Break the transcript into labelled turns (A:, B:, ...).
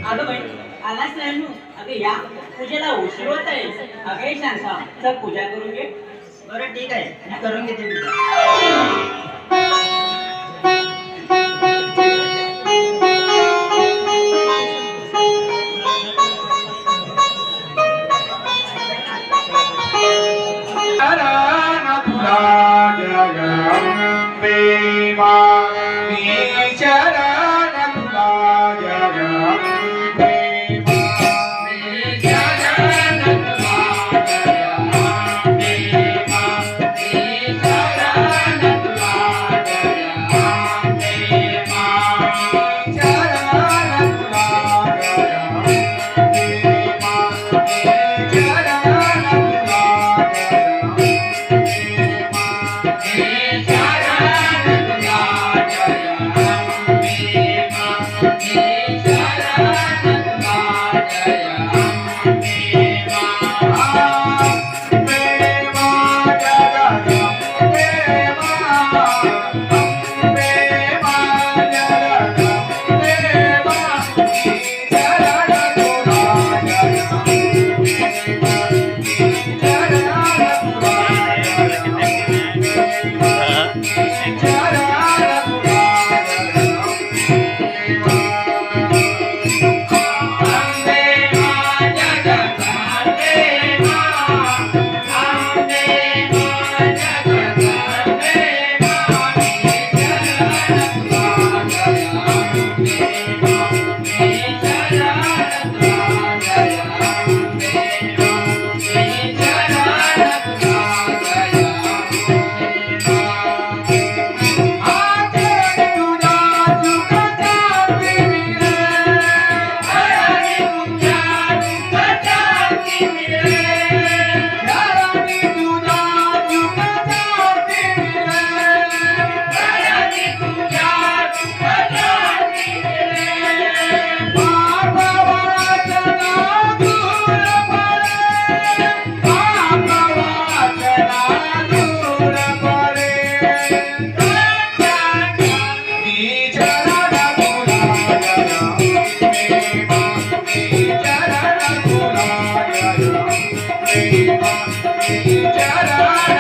A: अगं बाई आलाच नाही नू. अगं या पूजेला उशीर होत आहे. अगं ये शांता चल पूजा करून घे.
B: बरं ठीक आहे मी करून घेते तुझं.
C: शरण तुला जगदंबे मामी शरण तुला जगदंबे मामी शरण तुला जगदंबे मामी शरण तुला जगदंबे मामी शरण तुला जगदंबे